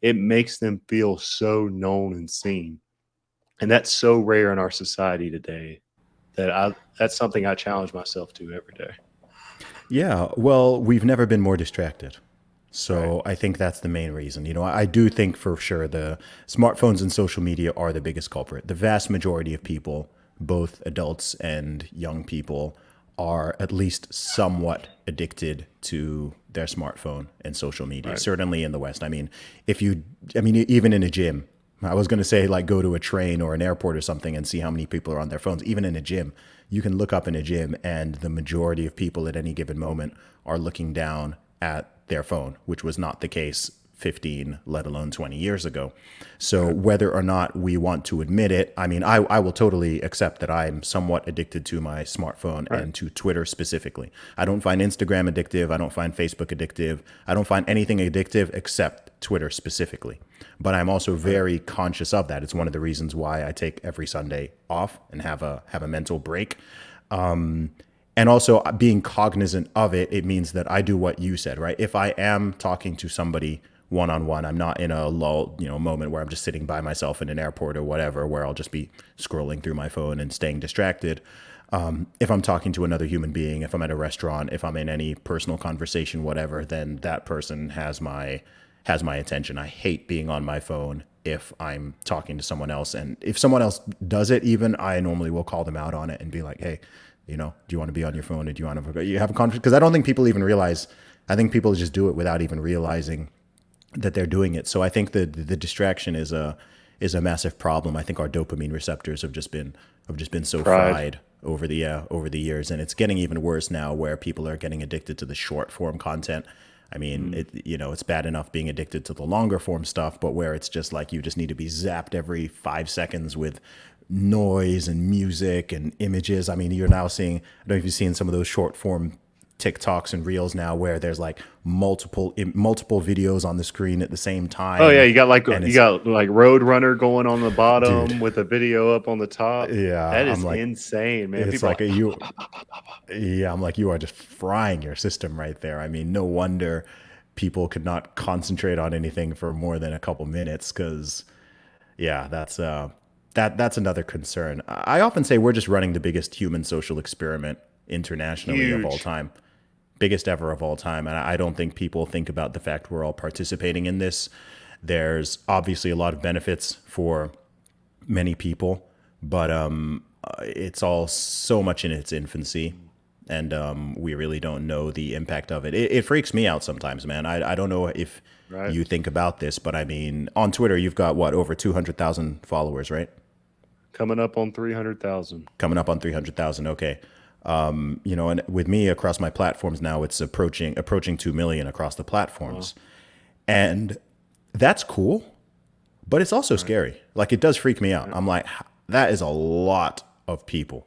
it makes them feel so known and seen. And that's so rare in our society today that I that's something I challenge myself to every day. Yeah, well, we've never been more distracted. Right. So I think that's the main reason. I do think for sure the smartphones and social media are the biggest culprit. The vast majority of people, both adults and young people, are at least somewhat addicted to their smartphone and social media, Right. certainly in the West. I mean, even in a gym, I was going to say like go to a train or an airport or something and see how many people are on their phones. Even in a gym, you can look up in a gym and the majority of people at any given moment are looking down at their phone, which was not the case 15, let alone 20 years ago. So Right. whether or not we want to admit it, I mean, I will totally accept that I'm somewhat addicted to my smartphone Right. and to Twitter specifically. I don't find Instagram addictive. I don't find Facebook addictive. I don't find anything addictive except Twitter specifically. But I'm also Right. very conscious of that. It's one of the reasons why I take every Sunday off and have a mental break. And also being cognizant of it, it means that I do what you said, right? If I am talking to somebody one on one, I'm not in a lull, moment where I'm just sitting by myself in an airport or whatever, where I'll just be scrolling through my phone and staying distracted. If I'm talking to another human being, if I'm at a restaurant, if I'm in any personal conversation, whatever, then that person has my attention. I hate being on my phone if I'm talking to someone else, and if someone else does it, even I normally will call them out on it and be like, "Hey, do you want to be on your phone? Or do you have a conversation?" Because I don't think people even realize. I think people just do it without even realizing that they're doing it. So I think the distraction is a massive problem. I think our dopamine receptors have just been so Pride. fried over the years, and it's getting even worse now, where people are getting addicted to the short form content. I mean, Mm. it's bad enough being addicted to the longer form stuff, but where it's just like you just need to be zapped every 5 seconds with noise and music and images. I mean, you're now seeing, I don't know if you've seen some of those short form TikToks and reels now where there's like multiple videos on the screen at the same Oh yeah, time. you got like And you it's, got like Roadrunner going on the dude, bottom with a video up on the top. yeah, That I'm is like, insane, man. it's People are like like, "Pop, you, pop, pop, pop, pop, pop." yeah, I'm like, you are just frying your system right there. I mean, no wonder people could not concentrate on anything for more than a couple minutes because, yeah, that's another concern. I often say we're just running the biggest human social experiment internationally of all Huge. time, biggest ever of all time. And I don't think people think about the fact we're all participating in this. There's obviously a lot of benefits for many people, but it's all so much in its infancy. and we really don't know the impact of it. It freaks me out sometimes, man. I don't know if right? you think about this, but I mean, on Twitter, you've got what, over 200,000 followers, right? Coming up on 300,000. Coming up on 300,000. Okay. And with me across my platforms now, it's approaching 2 million across the Wow. platforms. And that's cool, but it's also Right. scary. Like, it does freak me out. Right. I'm like, that is a lot of people.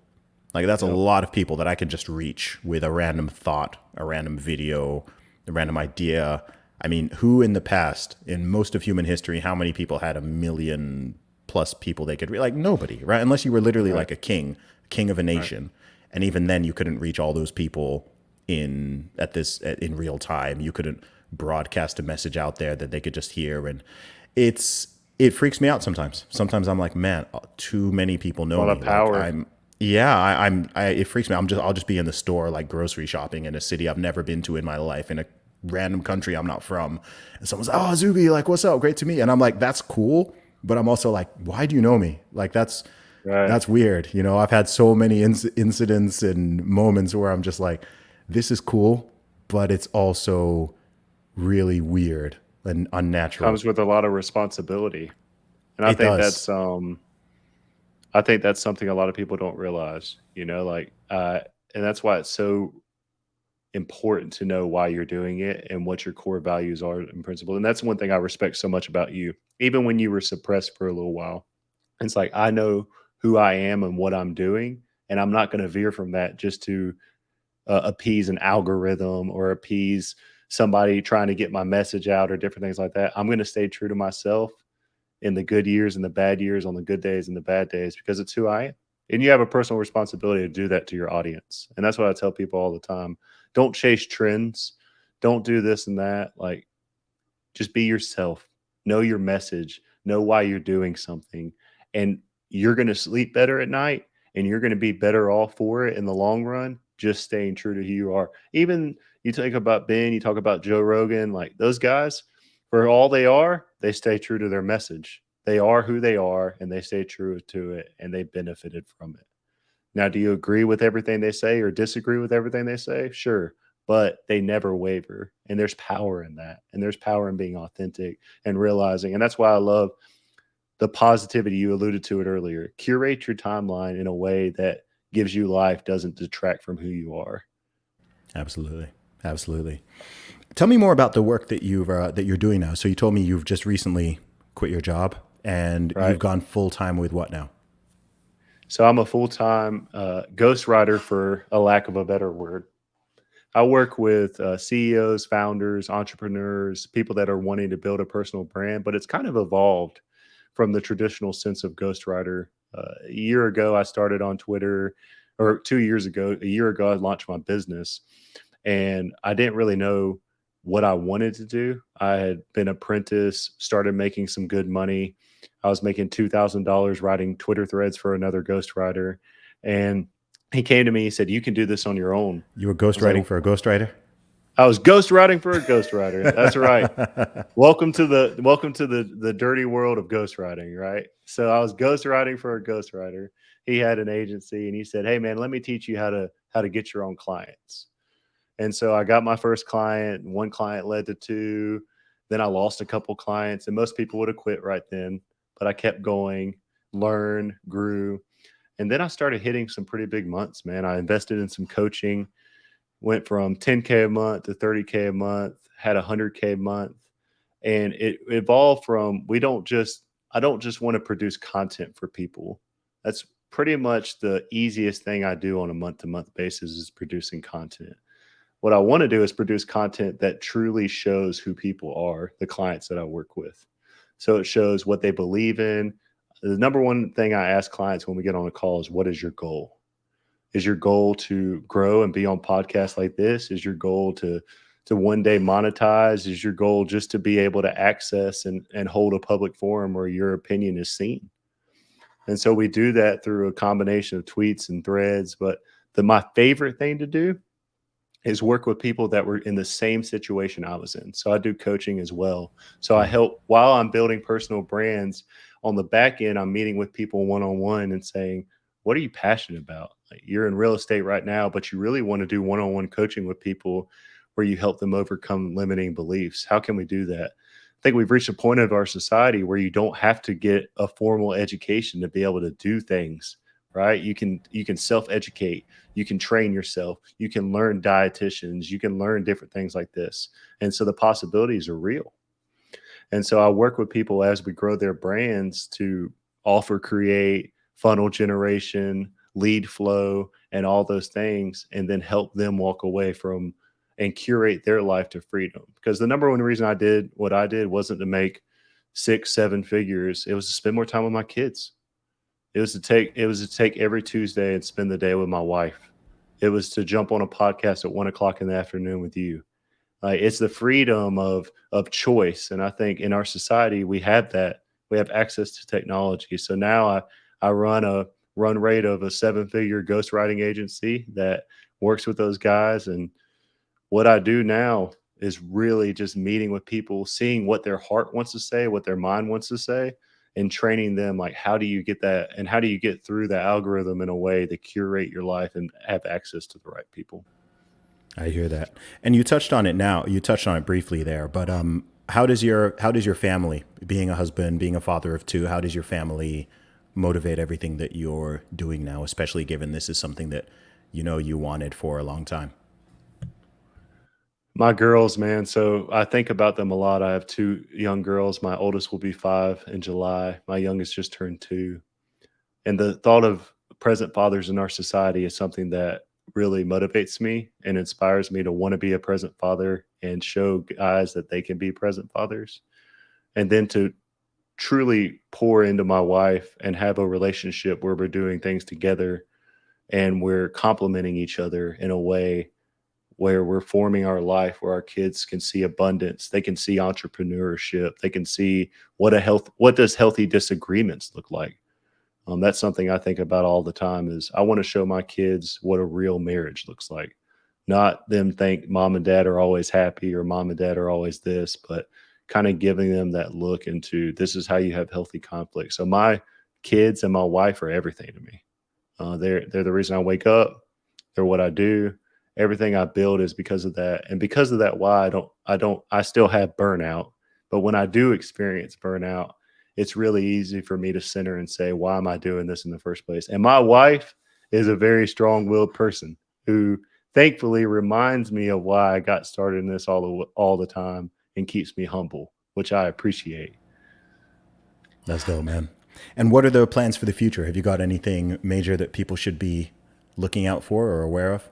Like, that's a Yep. lot of people that I could just reach with a random thought, a random video, a random idea. I mean, who in the past, in most of human history, how many people had a million plus people they could reach? Like, nobody, right? Unless you were literally Right. like a king of a Right. nation. And even then, you couldn't reach all those people in real time. You couldn't broadcast a message out there that they could just hear. And it freaks me out sometimes. Sometimes I'm like, man, too many people A know lot of me. Like, power. it freaks me. I'll just be in the store, like grocery shopping in a city I've never been to in my life, in a random country I'm not from, and someone's like, "Oh, Zuby, like, what's up? Great to meet." And I'm like, "That's cool," but I'm also like, "Why do you know me? Like, Right. that's weird." I've had so many incidents and moments where I'm just like, "This is cool," but it's also really weird and unnatural. Comes with a lot of responsibility. And It does. I think that's something a lot of people don't realize, like, and that's why it's so important to know why you're doing it and what your core values are and principles. And that's one thing I respect so much about you. Even when you were suppressed for a little while, it's like I know who I am and what I'm doing, and I'm not going to veer from that just to appease an algorithm or appease somebody trying to get my message out or different things like that. I'm going to stay true to myself in the good years and the bad years, on the good days and the bad days, because it's who I am. And you have a personal responsibility to do that to your audience. And that's what I tell people all the time. Don't chase trends. Don't do this and that. Like, just be yourself. Know your message. Know why you're doing something. And you're going to sleep better at night, and you're going to be better off for it in the long run, just staying true to who you are. Even you talk about Ben, you talk about Joe Rogan, like those guys, for all they are, they stay true to their message. They are who they are, and they stay true to it, and they benefited from it. Now, do you agree with everything they say or disagree with everything they say? Sure, but they never waver, and there's power in that, and there's power in being authentic and realizing, and that's why I love the positivity. You alluded to it earlier. Curate your timeline in a way that gives you life, doesn't detract from who you are. Absolutely. Absolutely. Tell me more about the work that you're doing now. So you told me you've just recently quit your job and you've Right. gone full time with what now? So I'm a full-time ghostwriter, for a lack of a better word. I work with CEOs, founders, entrepreneurs, people that are wanting to build a personal brand, but it's kind of evolved from the traditional sense of ghostwriter. A year ago, I started on Twitter, or 2 years ago, a year ago, I launched my business, and I didn't really know what I wanted to do. I had been apprentice, started making some good money. I was making $2,000 writing Twitter threads for another ghostwriter, and he came to me. He said, "You can do this on your own." You were I was like, ghostwriting for a ghostwriter? I was ghostwriting for a ghostwriter. That's right. Welcome to the dirty world of ghostwriting, right? So I was ghostwriting for a ghostwriter. He had an agency, and he said, "Hey man, let me teach you how to get your own clients." And so I got my first client, and one client led to two. Then I lost a couple clients, and most people would have quit right then, but I kept going, learned, grew, and then I started hitting some pretty big months, man. I invested in some coaching, went from 10K a month to 30K a month, had 100K a month. And it evolved from, I don't just want to produce content for people. That's pretty much the easiest thing I do on a month to month basis, is producing content. What I want to do is produce content that truly shows who people are, the clients that I work with. So it shows what they believe in. The number one thing I ask clients when we get on a call is, what is your goal? Is your goal to grow and be on podcasts like this? Is your goal to one day monetize? Is your goal just to be able to access and hold a public forum where your opinion is seen? And so we do that through a combination of tweets and threads. But my favorite thing to do is work with people that were in the same situation I was in. So I do coaching as well. So I help while I'm building personal brands. On the back end, I'm meeting with people one on one and saying, What are you passionate about? Like, you're in real estate right now, but you really want to do one-on-one coaching with people where you help them overcome limiting beliefs. How can we do that? I think we've reached a point of our society where you don't have to get a formal education to be able to do things, right? You can self-educate, you can train yourself, you can learn dietitians, you can learn different things like this. And so the possibilities are real. And so I work with people as we grow their brands to offer, create, funnel generation, lead flow, and all those things, and then help them walk away from and curate their life to freedom. Because the number one reason I did what I did wasn't to make six, seven figures. It was to spend more time with my kids. It was to take every Tuesday and spend the day with my wife. It was to jump on a podcast at 1 o'clock in the afternoon with you. It's the freedom of choice, and I think in our society we have that. We have access to technology. So now I run a run rate of a seven-figure ghostwriting agency that works with those guys, and what I do now is really just meeting with people, seeing what their heart wants to say, what their mind wants to say, and training them like how do you get that and how do you get through the algorithm in a way to curate your life and have access to the right people. I hear that. And you touched on it now. You touched on it briefly there, but how does your family, being a husband, being a father of two, how does your family motivate everything that you're doing now, especially given this is something that you wanted for a long time? My girls, man, so I think about them a lot. I have 2 young girls. My oldest will be 5 in July. My youngest just turned 2. And the thought of present fathers in our society is something that really motivates me and inspires me to wanna be a present father and show guys that they can be present fathers. And then to truly pour into my wife and have a relationship where we're doing things together and we're complementing each other in a way where we're forming our life where our kids can see abundance, they can see entrepreneurship, they can see what does healthy disagreements look like. That's something I think about all the time is I want to show my kids what a real marriage looks like. Not them think mom and dad are always happy or mom and dad are always this, but kind of giving them that look into this is how you have healthy conflict. So my kids and my wife are everything to me. They're the reason I wake up. They're what I do. Everything I build is because of that, and because of that, why I still have burnout. But when I do experience burnout, it's really easy for me to center and say, "Why am I doing this in the first place?" And my wife is a very strong-willed person who thankfully reminds me of why I got started in this all the time and keeps me humble, which I appreciate. That's dope, man. And what are the plans for the future? Have you got anything major that people should be looking out for or aware of?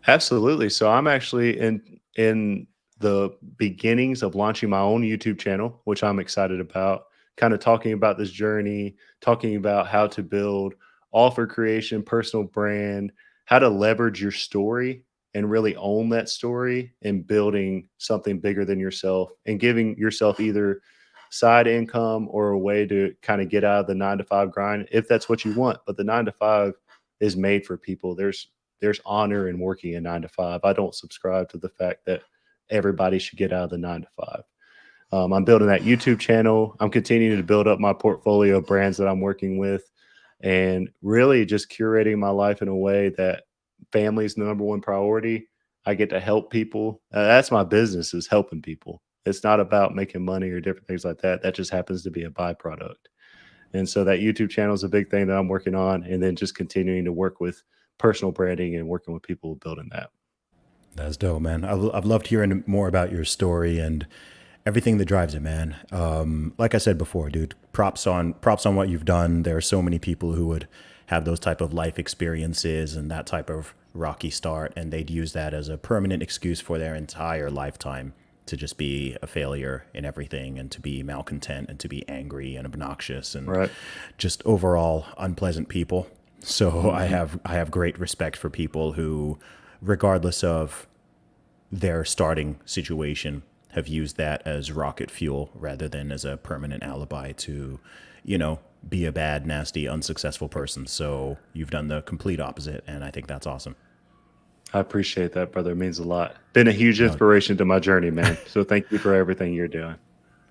Absolutely. So I'm actually in the beginnings of launching my own YouTube channel, which I'm excited about. Kind of talking about this journey, talking about how to build offer creation, personal brand, how to leverage your story and really own that story and building something bigger than yourself and giving yourself either side income or a way to kind of get out of the 9 to 5 grind if that's what you want. But the 9 to 5 is made for people. There's honor in working a 9 to 5. I don't subscribe to the fact that everybody should get out of the 9 to 5. I'm building that YouTube channel. I'm continuing to build up my portfolio of brands that I'm working with and really just curating my life in a way that family is the number one priority. I get to help people. That's my business is helping people. It's not about making money or different things like that. That just happens to be a byproduct. And so that YouTube channel is a big thing that I'm working on, and then just continuing to work with personal branding and working with people building that. That's dope, man. I've loved hearing more about your story and everything that drives it, man. Like I said before, dude, props on what you've done. There are so many people who would have those type of life experiences and that type of rocky start, and they'd use that as a permanent excuse for their entire lifetime to just be a failure in everything and to be malcontent and to be angry and obnoxious and Right. just overall unpleasant people. So I Hmm. have I have great respect for people who, regardless of their starting situation, have used that as rocket fuel rather than as a permanent alibi to, be a bad, nasty, unsuccessful person. So you've done the complete opposite, and I think that's awesome. I appreciate that, brother. It means a lot. Been a huge No, inspiration to my journey, man. So thank you for everything you're doing.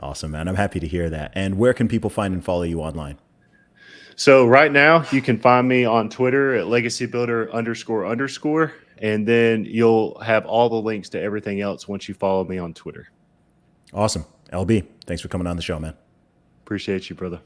awesome, man. I'm happy to hear that. And where can people find and follow you online? So right now you can find me on Twitter at legacybuilder__, and then you'll have all the links to everything else once you follow me on Twitter. Awesome. LB, thanks for coming on the show, man. Appreciate you, brother.